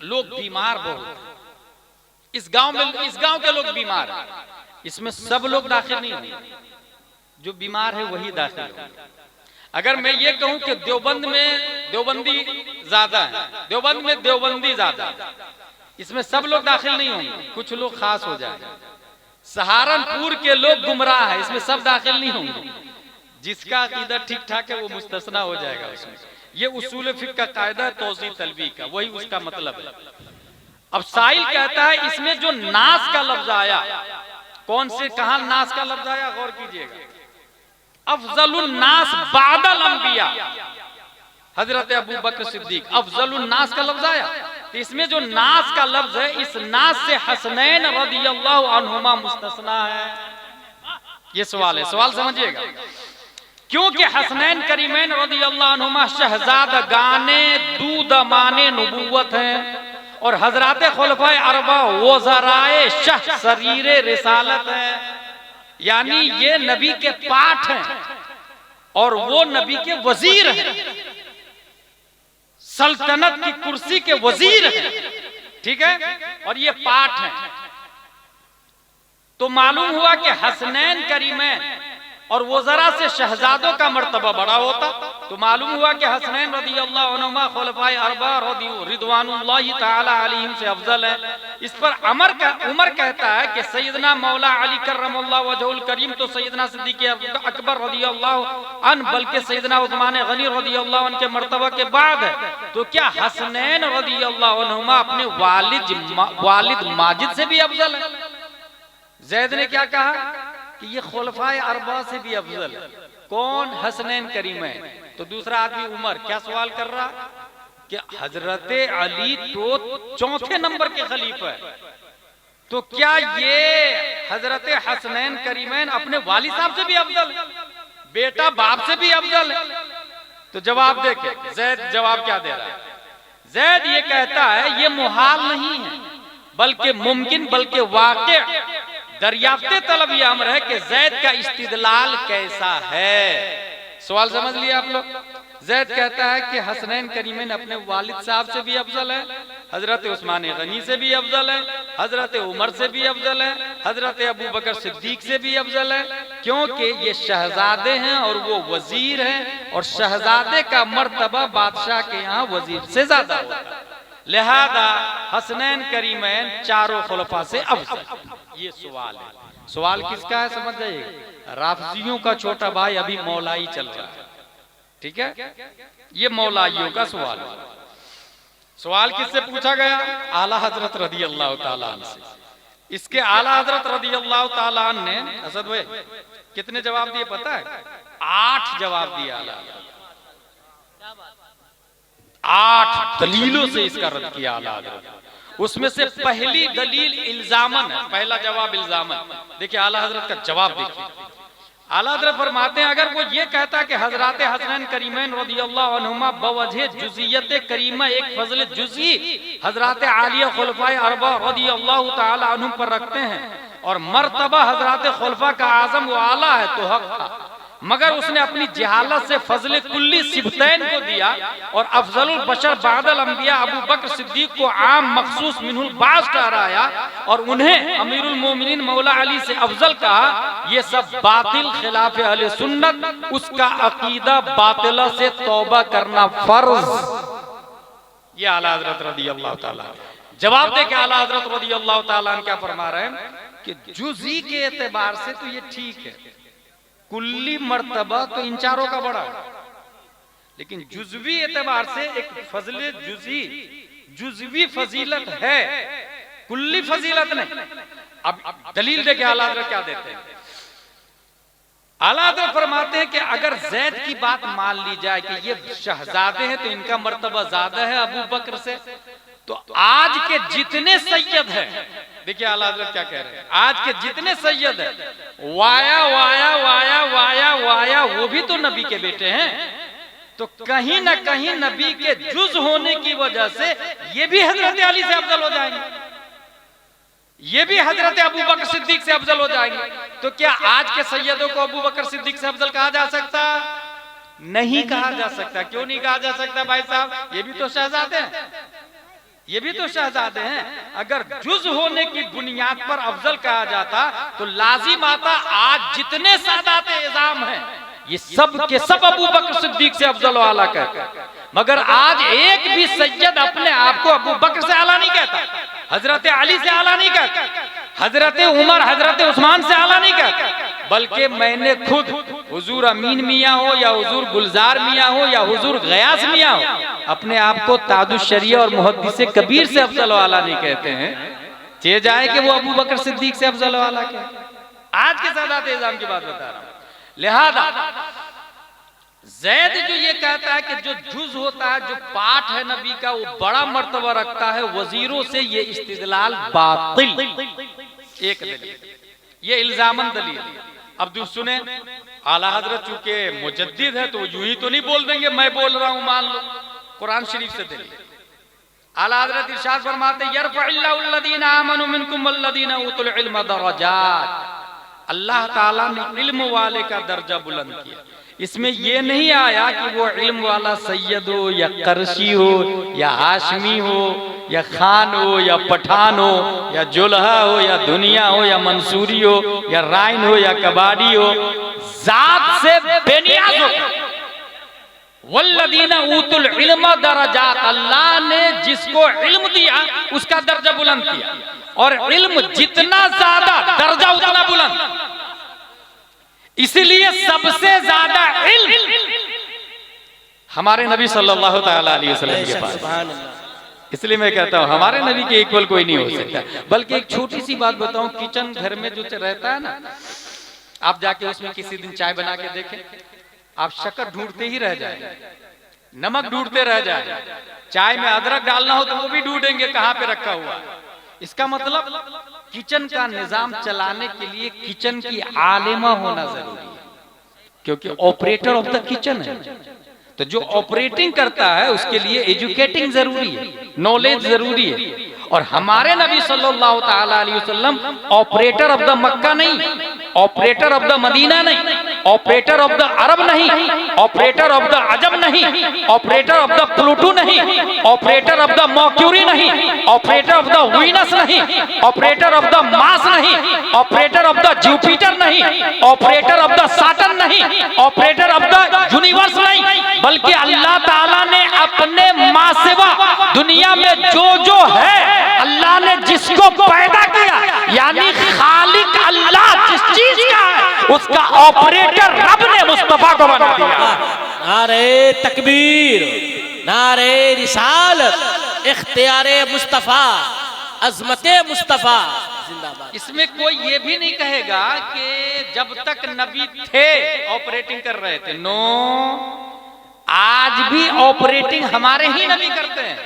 लोग बीमार बहुत, इस गांव के लोग बीमार हैं, इसमें सब लोग दाखिल नहीं होंगे, जो बीमार है वही दाखिल होंगे। अगर मैं ये कहूं कि देवबंद में देवबंदी ज्यादा है, देवबंद में देवबंदी ज्यादा है, इसमें सब लोग दाखिल नहीं होंगे, कुछ लोग खास हो जाएंगे। सहारनपुर के लोग गुमराह है, इसमें सब दाखिल नहीं होंगे, जिसका अकीदा ठीक ठाक है वो मुस्तस्ना हो जाएगा उसमें। ये उसूल फिक़्ह का कायदा है तौज़ीह तलबीह का, वही उसका मतलब है। अब साइल कहता है इसमें जो नास का लफ्ज आया, कौन से कहां नास का लफ्ज आया, गौर कीजिएगा। अफजलुन नास बादल अंबिया, हजरत अबू बकर सिद्दीक, अफजलुन नास का लफ्ज आया। तो इसमें जो नास का लफ्ज है, इस नास से हसनैन रदियल्लाहु अन्हुमा मुस्तस्ना है। ये सवाल है, सवाल समझिएगा। क्योंकि हसनैन करीमैन रदियल्लाहु अन्हुमा शहजादगाने दूदमाने नबुव्वत हैं और हजरात खुलफाए अरबा वज़राए शह शरीरे रिसालत है, यानी ये नबी के पाठ हैं और वो नबी के वजीर हैं, सल्तनत की कुर्सी के वजीर हैं, ठीक है, और ये पाठ हैं। तो मालूम हुआ कि हसनैन करीमैन और वज़रा से शहजादों का मर्तबा बड़ा होता। तो मालूम हुआ कि हसनैन रदियल्लाहु अन्हुमा खुलफाए अरबा रिदवानुल्लाहि ताला अलैहिम से अफजल है। इस पर उमर कहता है कि सैयदना मौला अली कर्रमल्लाहु वजहुल करीम तो सैयदना सिद्दीक़ अकबर रदियल्लाहु अन्हु बल्कि सैयदना उस्मान गनी रदियल्लाहु अन्हु के मर्तबा के बाद है। तो क्या हसनैन रदियल्लाहु अन्हुमा अपने वालिद माजिद से भी अफजल है? ज़ैद ने क्या कहा कि ये खुलफाए अरबा से भी अफजल है। कौन? हसनैन करीमैन। तो दूसरा आदमी उमर क्या सवाल कर रहा कि हजरत अली तो चौथे नंबर के खलीफा है, तो क्या ये हजरत हसनैन करीमैन अपने वालिद साहब से भी अफजल है, बेटा बाप से भी अफजल है? तो जवाब देखे ज़ैद जवाब क्या दे रहा है। ज़ैद ये कहता है ये मुहाल नहीं है बल्कि मुमकिन बल्कि वाक़े दरियाफ्ते तलब ये अमर है कि ज़ैद का इस्तिदलाल कैसा है। सवाल समझ लिया आप लोग। ज़ैद कहता है कि हसनैन करीमैन अपने वालिद साहब से भी अफजल है, हजरत उस्मान गनी से भी अफजल है, हजरत उमर से भी अफजल है, हजरत अबू बकर सिद्दीक से भी अफजल है, क्योंकि ये शहजादे हैं और वो वजीर हैं और शहजादे का मर्तबा बादशाह के यहाँ वजीर से ज्यादा होता है। लिहाजा हसनैन करीमैन चारों खुलफा से अफजल। ये सवाल है। सवाल किसका है समझ जाइए। राफजियों का छोटा भाई अभी मौलाई चल रहा है, ठीक है, ये मौलाइयों का सवाल है। सवाल किससे पूछा गया? आला हजरत रदियल्लाहु ताला अन्हु से। इसके आला हजरत रदियल्लाहु ताला अन्हु ने असद भाई कितने जवाब दिए पता है? 8 जवाब दिए आला, 8 दलीलों से इसका रद्द किया आला हजरत। उसमें से पहली दलील इल्जामन है, पहला जवाब इल्जामन। देखिए आला हजरत का जवाब देखिए। आला हजरत फरमाते हैं अगर वो ये कहता कि हजरत हसनैन करीमैन रदियल्लाहु अन्हुमा बवजह जुज़ियत करीमा एक फजल जुज़ी हजरत आलिया खुलफाए अरबा रदियल्लाहु ताला अन्हुम पर रखते हैं और मर्तबा हजरत खुलफा का आजम व आला है तो हक था, मगर उसने अपनी जहालत से फजल कुल्ली सिबतैन को दिया और अफजलुल बशर बादल अंबिया अबू बकर सिद्दीक को आम मखसूस मिनहुल बास ठहराया और उन्हें अमीरुल मोमिनीन मौला अली से अफजल कहा। ये सब बातिल खिलाफ अहले सुन्नत, उसका अकीदा बातिला से तौबा करना फर्ज। ये आला हजरत रदियल्लाहु ताला जवाब दे के आला हजरत रदियल्लाहु ताला क्या फरमा रहे हैं कि जुज़ी के एतबार से तो ये ठीक है, कुल्ली मर्तबा तो इन चारों का बड़ा है, लेकिन जुज़वी एतबार से एक फजले जुज़वी फजीलत है, कुल्ली फजीलत नहीं। अब दलील देके आला हज़रत क्या देते हैं। आला हज़रत फरमाते हैं कि अगर ज़ैद की बात मान ली जाए कि ये शहजादे हैं तो इनका मर्तबा ज्यादा है अबू बकर से, तो आज के जितने सैयद हैं, देखिए आला हज़रत क्या कह रहे हैं, आज के जितने सैयद हैं via via via via via वो भी तो नबी के बेटे हैं, तो कहीं ना कहीं नबी के जुज होने की वजह से ये भी हजरत अली से अफजल हो जाएंगे, ये भी हजरत अबू बकर सिद्दीक से अफजल हो जाएंगे। तो क्या आज के सैयदों को अबू बकर सिद्दीक से अफजल कहा जा सकता? नहीं कहा जा सकता। क्यों नहीं कहा जा सकता भाई साहब? ये भी तो शहजादे हैं, ये भी तो शहजादे हैं। अगर जुज होने की बुनियाद पर अफजल कहा जाता तो लाजिम आता आज जितने सादात इज़ाम हैं ये सब के सब अबू बकर सिद्दीक से अफजल वाला कहते, मगर आज एक भी सैयद अपने आप को अबू बकर से आला नहीं कहता, हजरत अली से आला नहीं कहता, हजरत उमर हजरत उस्मान से आला नहीं कहता, बल्कि मैंने खुद हुजूर अमीन मियाँ हो या हुजूर गुलजार मियाँ हो या हुजूर गयास मियाँ हो, अपने आप को ताजुश शरिया और मुहद्दिस कबीर से अफजल वाला नहीं कहते हैं। चे जाए कि वो अबू बकर सिद्दीक से अफजल वाला क्या। आज के सादात इज़ाम की बात बता रहा हूं। लिहाजा जैद जो ये कहता है कि जो जुज होता है, जो पाठ है नबी का, वो बड़ा मर्तबा रखता है, वजीरों से ये इस्तिदलाल बातिल। एक दलील, ये इल्जामन दलील। अब दूसरे सुने, आला हजरत चूंकि मुजद्दिद है तो यूं ही तो नहीं बोल देंगे मैं बोल रहा हूं, मान लो कुरान शरीफ से दलील। आला हजरत इरशाद फरमाते यरफ़इल्लाहुल्लज़ीना आमनू मिनकुम वल्लज़ीना उतुल इल्म दरजात। अल्लाह ताला ने इल्म वाले का दर्जा बुलंद किया। इसमें यह नहीं आया कि वो इल्म वाला सैयद हो या करशी हो या हाशमी हो या खान हो या पठान हो या जुल्हा हो या दुनिया हो या मंसूरी हो या राइन हो या कबाड़ी हो, जात से बेनियाज हो। वल्लदीना ऊतुल इल्म दरजात, अल्लाह ने जिसको इल्म दिया उसका दर्जा बुलंद किया, और इल्म जितना ज्यादा दर्जा उतना बुलंद। इसलिए सबसे ज्यादा इल्म हमारे नबी सल्लल्लाहु तआला अलैहि वसल्लम के पास। इसलिए मैं कहता हूं हमारे नबी के इक्वल कोई नहीं हो सकता। बल्कि एक छोटी सी बात बताऊं, किचन घर में जो रहता है ना, आप जाके उसमें किसी दिन चाय बना के देखें, आप शक्कर ढूंढते ही रह जाए, नमक ढूंढते रह जाए, चाय में अदरक डालना हो तो वो भी ढूंढेंगे कहां पे रखा हुआ। इसका मतलब किचन का निजाम चलाने के लिए किचन की आलिमा होना जरूरी है, क्योंकि ऑपरेटर ऑफ द किचन है। तो जो ऑपरेटिंग करता है उसके लिए एजुकेटिंग जरूरी है, नॉलेज जरूरी है। और हमारे नबी सल्लल्लाहु तआला अलैहि वसल्लम ऑपरेटर ऑफ द मक्का नहीं, ऑपरेटर ऑफ द मदीना नहीं, ऑपरेटर ऑफ द अरब नहीं, ऑपरेटर ऑफ द अजम नहीं, ऑपरेटर ऑफ द प्लूटो नहीं, ऑपरेटर ऑफ द मर्क्यूरी नहीं, ऑपरेटर ऑफ द वीनस नहीं, ऑपरेटर ऑफ द मार्स नहीं, ऑपरेटर ऑफ द जुपिटर नहीं, operator of the Saturn नहीं, operator of the universe नहीं, बल्कि अल्लाह ताला ने अपने माँ सिवा दुनिया में जो है, अल्लाह ने जिसको पैदा किया, यानी खालिक अल्लाह जिस चीज का है उसका ऑपरेटर रब ने मुस्तफा को बना दिया। नारे तकबीर, नारे रिसालत, इख्तियारे मुस्तफा, अजमते मुस्तफा जिंदाबाद। इसमें कोई ये भी नहीं कहेगा कि जब तक नबी थे ऑपरेटिंग कर रहे थे। नो, आज भी ऑपरेटिंग हमारे ही नबी करते हैं,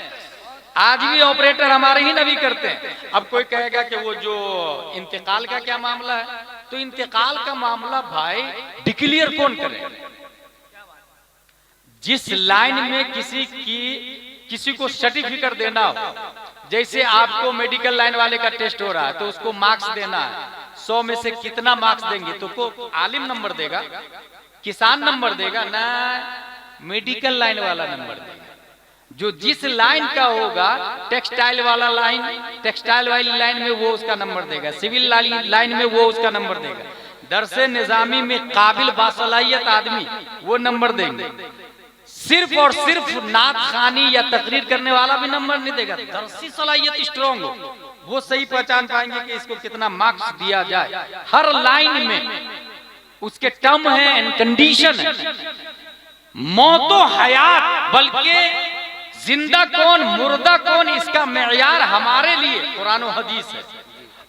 आज भी ऑपरेटर हमारे ही नबी करते हैं। अब कोई कहेगा कि वो जो इंतकाल का क्या मामला है, तो इंतकाल का मामला भाई डिक्लेयर कौन करे? जिस लाइन में किसी को सर्टिफिकेट देना हो, जैसे आपको मेडिकल लाइन वाले का टेस्ट हो रहा है तो उसको मार्क्स देना है, 100 में से कितना मार्क्स देंगे? तो को आलिम नंबर देगा, किसान नंबर देगा ना, मेडिकल लाइन वाला नंबर देगा। जो जिस लाइन का होगा, टेक्सटाइल वाला लाइन, टेक्सटाइल वाली लाइन में वो उसका नंबर देगा, सिविल लाइन में वो उसका नंबर देगा, दरसे निजामी में काबिल बासलाहियत आदमी वो नंबर देंगे। सिर्फ और सिर्फ नात खानी या तकरीर करने वाला भी नंबर नहीं देगा। दरसी सलाहियत स्ट्रॉन्ग हो, वो सही पहचान पाएंगे कि इसको कितना मार्क्स दिया जाए। हर लाइन में उसके टर्म है एंड कंडीशन है, मौतो हयात, बल्कि जिंदा कौन मुर्दा कौन, इसका मेयार हमारे लिए कुरान और हदीस है।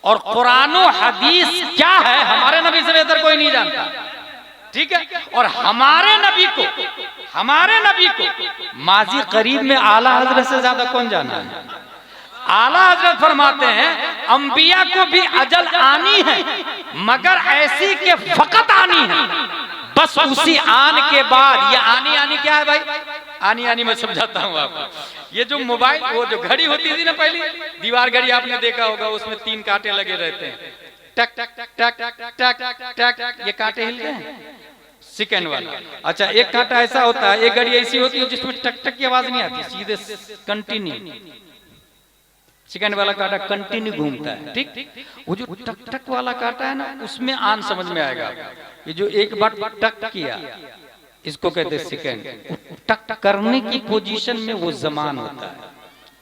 और कुरान और हदीस क्या है हमारे नबी से बेहतर कोई नहीं जानता, ठीक है। और हमारे नबी को माजी करीब में आला हजरत से ज्यादा कौन जाना है? आला हजरत फरमाते हैं अंबिया को भी अजल आनी है, मगर ऐसी के फकत आनी है, बस उसी आन के बाद। ये आनी क्या है भाई? आनी मैं समझाता हूँ आपको। ये जो मोबाइल, वो जो घड़ी होती थी ना पहले, दीवार घड़ी आपने देखा होगा, उसमें 3 कांटे लगे रहते हैं, टक टक टक टक टक टक टक, ये कांटे हिलते हैं सेकंड वाला। अच्छा, एक कांटा ऐसा होता है, एक घड़ी ऐसी होती है जिसमें टक टक की आवाज नहीं आती, सीधे कंटिन्यू। सेकंड वाला कांटा कंटिन्यू घूमता है, ठीक। वो जो टक टक वाला कांटा है ना, उसमें आन समझ में आएगा। ये जो एक बार टक किया, इसको कहते हैं सेकंड। टक टक करने की पोजीशन में वो जमान होता है,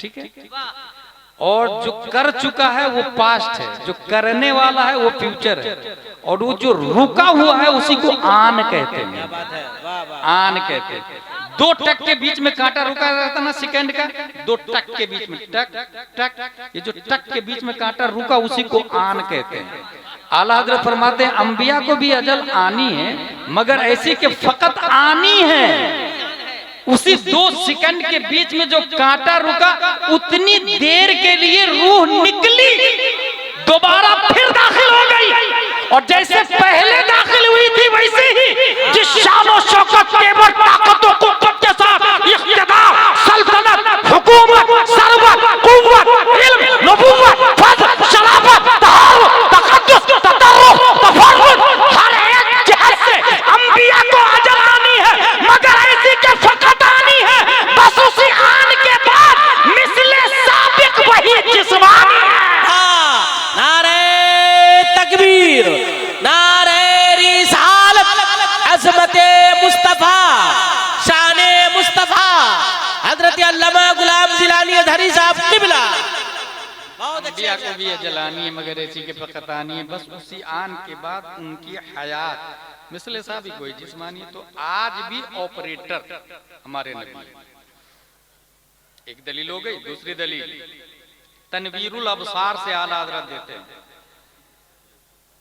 ठीक है। और जो कर चुका है वो पास्ट है, जो करने वाला है वो फ्यूचर है। और वो जो रुका हुआ है उसी को आन कहते हैं। क्या बात है, वाह वाह। आन कहते हैं। 2 टक के बीच में कांटा रुका रहता ना सेकंड का, 2 टक के बीच में टक टक, ये जो टक के बीच में कांटा रुका उसी को आन कहते हैं। आला हजरत फरमाते हैं अंबिया को भी अजल आनी है, मगर ऐसी कि फकत आनी है। उसी 2 सेकंड के बीच में जो कांटा रुका उतनी देर के लिए रूह निकली, दोबारा फिर दाखिल हो गई, और जैसे पहले दाखिल हुई थी वैसे ही जिस शान और शौकत तेवर ताकत और कुव्वत के साथ इख्तिदार, सल्तनत, हुकूमत, सरवत, कुव्वत, इल्म, नबुव्वत, फज़ल, शराफत, तहारुत, तक़द्दुस, ततर्रुफ, तफर्रुद, हर एक जहत से अंबिया को अजल आनी है, मगर ऐसी के फकत आनी है। बस उसी आन के बाद मिसले साबिक वही जिस्मानी है। नारे तकबीर, नारे रिसालत, अज़मते मुस्तफा, शाने मुस्तफा, हजरत अल्लामा गुलाम जिलानी अज़हरी साहब क़िबला। अंबिया को भी जलानी है, मगर ऐसी के फकत आनी है। बस उसी आन के बाद उनकी हयात मिसले साबिक कोई जिस्मानी। तो आज भी ऑपरेटर हमारे नबी। एक दलील हो गई। दूसरी दलील तनवीरुल अबसार से आला हज़रत देते हैं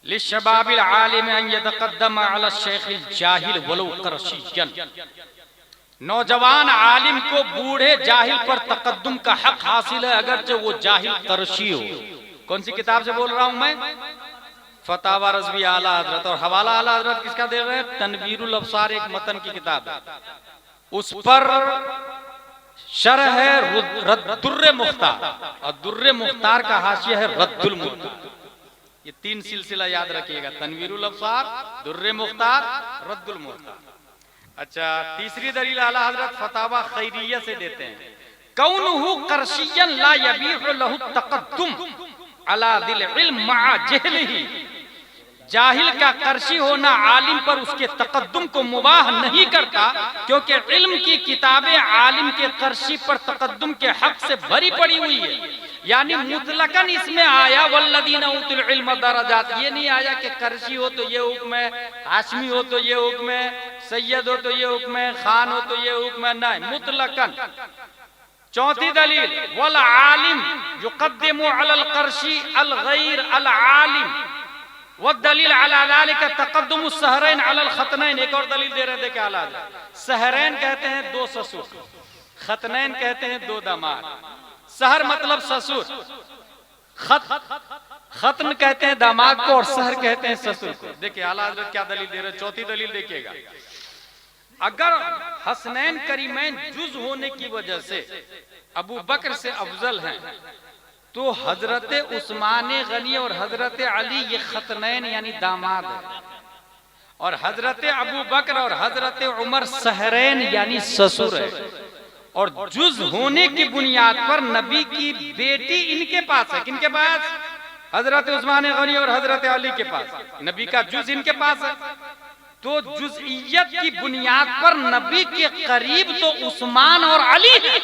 लिशबाबिल आलिम अन यतक़द्दम अला शेखिल जाहिल वलो क़रशिय्यन। नौजवान आलिम को बूढ़े जाहिल पर तकद्दुम का हक हासिल है, अगरचे वो जाहिल क़रशी हो। कौन सी किताब से बोल रहा हूं मैं? फतावा रज़वी आला हज़रत। और हवाला आला हज़रत किसका दे रहे हैं? तनवीरुल अबसार, एक मतन की किताब है। उस पर शरह है रद्दुर्रे मुख्तार, और दुर्रे मुख्तार का हाशिया है रद्दुल मुख्तार। ये 3 सिलसिला याद रखिएगा, तनवीरुल अबसार, दुर्रे मुख्तार, रद्दुल मुख्तार। अच्छा, तीसरी दलील आला हज़रत फतावा खैरिया से देते हैं कौनुहु क़रशिय्यन ला यबीहु लहु तक़द्दुम अला दिल इल्म मअ जहलिही। जाहिल का कर्शी होना आलिम पर उसके तकद्दुम को मुबाह नहीं करता, क्योंकि इल्म की किताबें आलिम के कर्शी पर तकद्दुम के हक से भरी पड़ी हुई है। यानी मुतलकन इसमें आया वल्लदीना उतुल इल्म दरजात, ये नहीं आया कि कर्शी हो तो ये हुक्म है, हाशमी हो तो ये हुक्म है, सैयद हो तो ये हुक्म है, खान हो तो ये हुक्म है, नहीं, मुतलकन। चौथी दलील वल आलिम युक़द्दिमु अलल कर्शी अल गैर अल आलिम वद्दलील अला ज़ालिका तक़द्दुमु सहरैन अलल खतनैन। एक और दलील दे रहे थे क्या आला? सहरैन कहते हैं 2 ससुर, खतनैन कहते हैं 2 दामाद। सहर मतलब ससुर, खतन कहते हैं दामाद को, और सहर कहते हैं ससुर को। देखिए आला हज़रत क्या दलील दे रहे। चौथी दलील देखिएगा, अगर हसनैन करीमैन जुज होने की वजह से अबू बकर से अफजल हैं, तो हजरत उस्मान गनी और हजरत अली ये खतनैन यानी दामाद है, और हजरत अबू बकर और हजरत उमर सहरैन यानी ससुर है। और जुज होने की बुनियाद पर नबी की बेटी इनके पास है। किनके पास? हजरत उस्मान गनी और हजरत अली के पास। नबी का जुज इनके पास है, तो जुज़इयत की बुनियाद पर नबी के करीब तो उस्मान और अली है,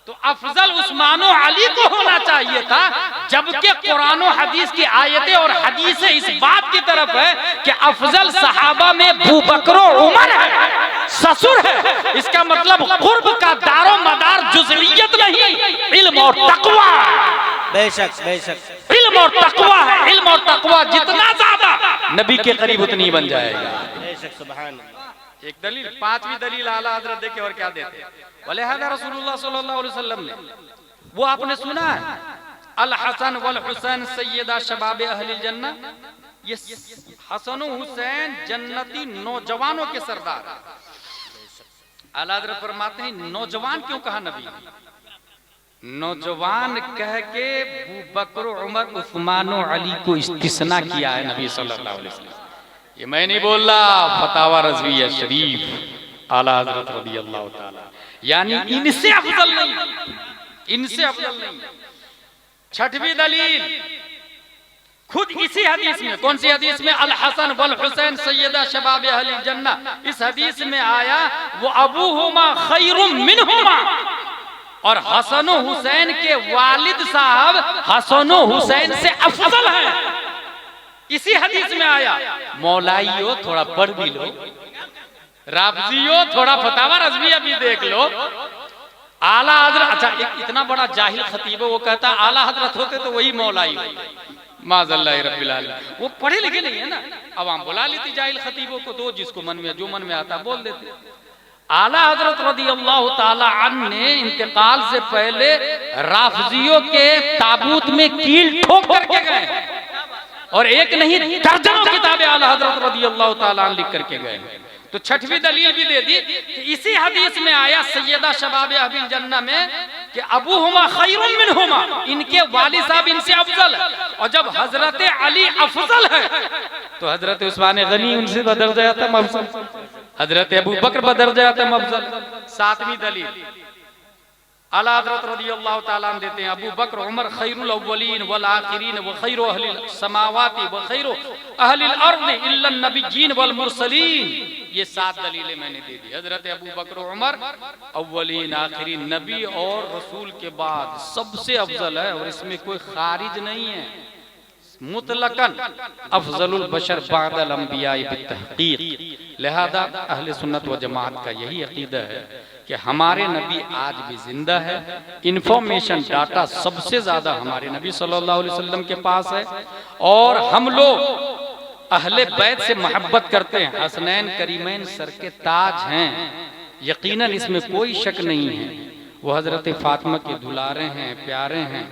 तो अफजल उस्मान और अली को होना चाहिए था। जबकि कुरान और हदीस की आयतें और हदीसें इस बात की तरफ है कि अफजल सहाबा में अबू बकर और उमर है, ससुर है। इसका मतलब कुर्ब का दारो मदार जुज़इयत नहीं, इल्म और तकवा। बेशक बेशक इल्म और तकवा है। इल्म और तकवा जितना ज्यादा नबी के करीब उतनी बन जाएगा। बेशक सुभान अल्लाह। एक दलील, 5वीं दलील आला हज़रत देखे और क्या देते हैं। वलिहाज़ा रसूलुल्लाह सल्लल्लाहु अलैहि वसल्लम ने, वो आपने सुना है, अल हसन वल हुसैन सय्यदा शबाब अहलिल जन्नह, ये हसन और हुसैन जन्नती नौजवानों के सरदार। आला हज़रत फरमाते हैं नौजवान क्यों कहा नबी? नौजवान कह के अबू बकर, उमर, उस्मान और अली को इस्तिस्ना किया है नबी सल्लल्लाहु अलैहि वसल्लम। ये मैं नहीं बोल रहा, फतावा रज़विया शरीफ आला हज़रत रज़ियल्लाहु ताला, यानी इनसे अफजल नहीं, इनसे अफजल नहीं। 6वीं दलील खुद इसी हदीस में, कौन सी हदीस में? अल हसन वल हुसैन सय्यदा शबाब अहलिल जन्नह। इस हदीस में आया वो अबूहुमा खैरुम मिनहुमा, और हसन हुसैन के वालिद साहब हसन हुसैन से अफजल हैं। इसी हदीस में आया, मौलाइयो थोड़ा पढ़ भी लो, राबजियो थोड़ा फतावा रज़विया भी देख लो। आला हजरत, अच्छा एक इतना बड़ा जाहिल खतीब है, वो कहता आला हजरत होते तो वही मौलाई होते, माज़ल्लाह रब्बिल आलमीन। वो पढ़े लिखे नहीं है ना, अवाम बुला लेती जाहिल खतीबों को, तो जिसको मन में जो मन में आता बोल देते। आला हजरत रज़ियल्लाहु ताला अन्हु ने इंतकाल से पहले राफजियों के ताबूत में कील ठोक करके गए, और एक नहीं दर्जनों किताबें आला हजरत रज़ियल्लाहु ताला अन्हु लिख करके गए। तो छठवीं दलील भी दे दी कि इसी हदीस में आया सैयदा शबाब अहलिल जन्नह में कि अबूहुमा खैरुम मिनहुमा, इनके वालिद साहब इनसे अफजल है, और जब हजरत अली अफजल है तो हजरत उस्मान गनी उनसे बदर्जा आता अफजल, हजरत अबू बकर बदर्जा आता अफजल। सातवीं दलील आला हजरत रज़ियल्लाहु ताला अन्हु देते हैं अबू बकर उमर खैरुल अव्वलीन वल आखिरीन व खैरु अहलिल समावाति व खैरु अहलिल अर्द इल्ला नबिय्यीन वल मुरसलीन। ये 7 दलीलें मैंने दे दी। हजरत अबू बकर उमर अव्वलीन आखिरीन, नबी और रसूल के बाद सबसे अफजल है, और इसमें कोई खारिज नहीं है, मुतलकन अफजलुल बशर बादल अंबिया बितहकीक। लिहाजा अहले सुन्नत व जमात का यही अकीदा है कि हमारे नबी आज भी जिंदा है। इंफॉर्मेशन डाटा सबसे ज्यादा हमारे नबी सल्लल्लाहु अलैहि वसल्लम के पास है, और हम लोग अहले बैत से मोहब्बत करते हैं। हसनैन करीमैन सर के ताज हैं, यकीनन इसमें कोई शक नहीं है। वो हजरत फातिमा के दुलारे हैं, प्यारे हैं,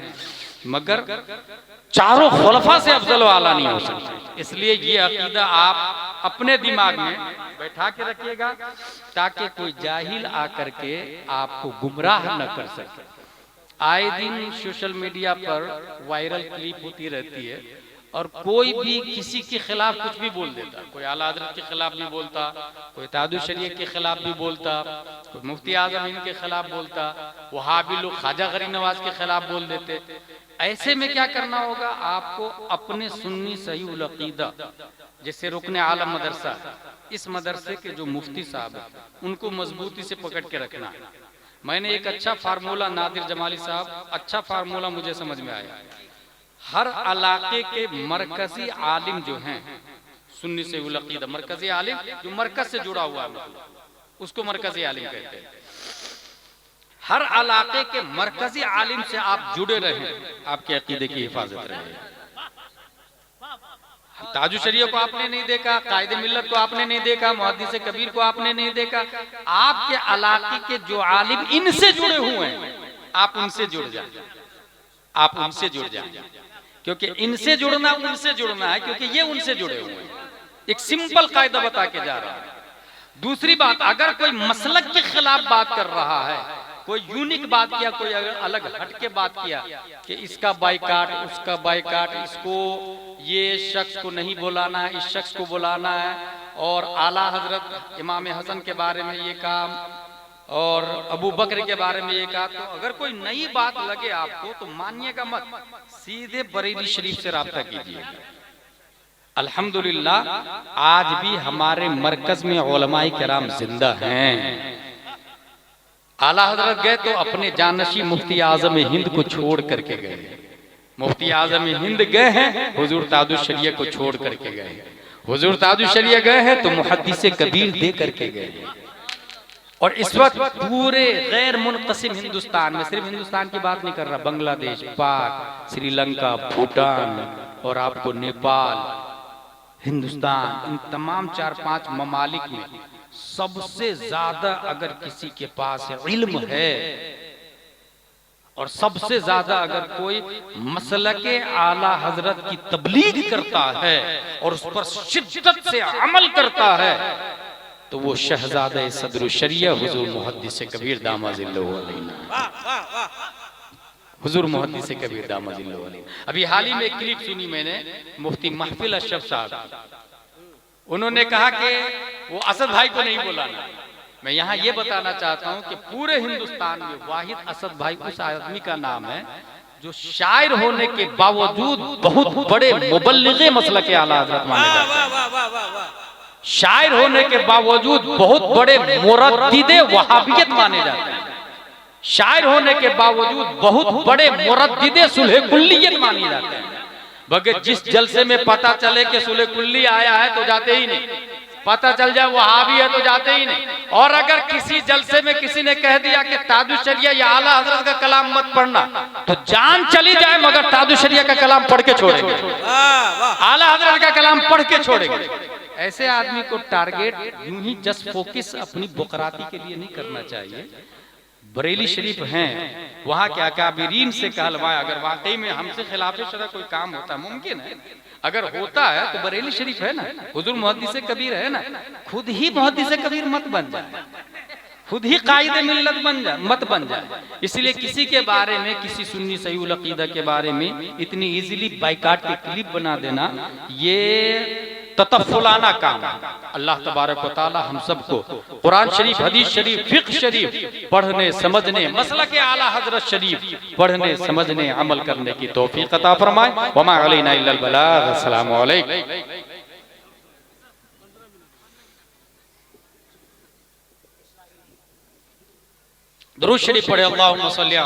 मगर चारों खुलफा से अफजल वाला नहीं हो सकता। इसलिए ये अकीदा आप अपने दिमाग में बैठा के रखिएगा, ताकि कोई जाहिल आकर के आपको गुमराह न कर सके। आए दिन सोशल मीडिया पर वायरल क्लिप होती रहती है, और कोई भी किसी के खिलाफ कुछ भी बोल देता। कोई आला हजरत के खिलाफ भी बोलता, कोई तादु शरीय के खिलाफ भी बोलता, कोई मुफ्ती आजम इनके खिलाफ बोलता, वहाबी लोग ख्वाजा गरीब नवाज के खिलाफ बोल देते। ऐसे में क्या करना होगा, आपको अपने सुन्नी सही उल अकीदा, जैसे रुकने आलम मदरसा, इस मदरसे के जो मुफ्ती साहब हैं उनको मजबूती से पकड़ के रखना है। मैंने एक अच्छा फार्मूला, नादिर जमाली साहब, अच्छा फार्मूला मुझे समझ में आया। हर इलाके के मरकजी आलिम जो हैं सुन्नी से उल अकीदा, मरकजी आलिम जो मरकज से जुड़ा हुआ है, उसको मरकजी आलिम कहते हैं। हर इलाके के मरकजी आलिम से आप जुड़े रहें, आपके अकीदे की हिफाजत रहे। ताजु शरीय को आपने नहीं देखा, कायदे मिल्लत को आपने नहीं देखा, मुहद्दिस कबीर को आपने नहीं देखा, आपके इलाके के जो आलिम इनसे जुड़े हुए हैं आप उनसे जुड़ जाए, आप उनसे जुड़ जाए, क्योंकि इनसे जुड़ना उनसे जुड़ना है, क्योंकि ये उनसे जुड़े हुए हैं। एक सिंपल कायदा बता के जा रहा है। दूसरी बात, अगर कोई मसलक के खिलाफ बात कर रहा है, कोई यूनिक बात किया, कोई अलग हट के बात किया कि इसका बाइकाट, उसका बाइकाट, इसको ये शख्स को नहीं बुलाना है, इस शख्स को बुलाना है, और आला हजरत इमाम हसन के बारे में ये काम, और अबू बकर के बारे में ये कहा, तो अगर कोई नई बात लगे आपको तो मानिएगा मत, सीधे बरेली शरीफ से राब्ता कीजिए। अल्हम्दुलिल्लाह आज भी हमारे मरकज में उलमाए किराम जिंदा हैं। आला हजरत गए तो अपने जानशी मुफ्ती आजम हिंद को छोड़ करके गए। मुफ्ती आजम हिंद गए हैं, हुजूर ताजुल शरिया को छोड़ करके गए। हुजूर ताजुल शरिया गए हैं तो मुहद्दिस कबीर दे करके गए। और इस वक्त पूरे गैर मुनक़सिम हिंदुस्तान में, सिर्फ हिंदुस्तान की बात नहीं कर रहा, बांग्लादेश, पाक, श्रीलंका, भूटान और आपको नेपाल, हिंदुस्तान, इन तमाम 4-5 ममालिक में सबसे ज्यादा अगर किसी के पास इल्म है और सबसे ज्यादा अगर कोई मसलके आला हजरत की तबलीग करता है और उस पर शिद्दत से अमल करता है, तो वो शहजादा सदर शरिया हुजूर मुहद्दिस कबीर दामाजिल्लहु अलैहि, हुजूर मुहद्दिस कबीर दामाजिल्लहु अलैहि। अभी हाल ही में एक क्लिप सुनी मैंने, मुफ्ती महफिल अशरफ साहब, उन्होंने कहा कि वो असद भाई को नहीं बुलाना। मैं यहाँ ये बताना चाहता हूँ कि पूरे हिंदुस्तान में वाहिद असद भाई उस आदमी का नाम है जो शायर होने के बावजूद बहुत बड़े मुबल्लिगे मसलके आला हज़रत माने जाते हैं, शायर होने के बावजूद बहुत बड़े मुरद्दिदे वहाबियत माने जाते हैं, शायर होने के बावजूद बहुत बड़े मुरद्दिदे सुलह कुल्लियत माने जाते हैं, बगैर जिस जलसे में पता चले कि सुले कुल्ली आया है तो जाते ही नहीं, पता चल जाए वहाबी है तो जाते ही नहीं। और अगर किसी जलसे में किसी ने कह दिया कि तादु शरिया या आला हजरत का कलाम मत पढ़ना, तो जान चली जाए मगर तादु शरिया का कलाम पढ़ के छोड़ेंगे, आला हजरत का कलाम पढ़ के छोड़ेंगे। ऐसे आदमी को टारगेट यूं ही जस्ट फोकस अपनी बुकराती के लिए नहीं करना चाहिए। बरेली शरीफ हैं, वहाँ क्या काबिरीन से कहलवाए, अगर वाकई में हमसे खिलाफ शरअ कोई काम होता, मुमकिन है अगर होता है तो बरेली शरीफ है ना, हुजूर मुहद्दिस कबीर है ना, खुद ही मुहद्दिस कबीर मत बन जाए, खुद ही कायदे मिल्लत बन जाए, मत बन जाए। इसलिए किसी के बारे में, किसी सुन्नी सही अकीदा के बारे में इतनी इजीली बाइकाट की क्लिप बना देना, ये ततफुलाना काम है। अल्लाह तबारक व तआला हम सबको कुरान शरीफ, हदीस शरीफ, फिक्र शरीफ पढ़ने समझने, मसलक आला हजरत शरीफ पढ़ने समझने अमल करने की तौफीक अता फरमाए। वमा अलैना इल्लल बलाग। अस्सलामु अलैकुम। दुरूद शरीफ पढ़े। अल्लाहुम्मा सल्ली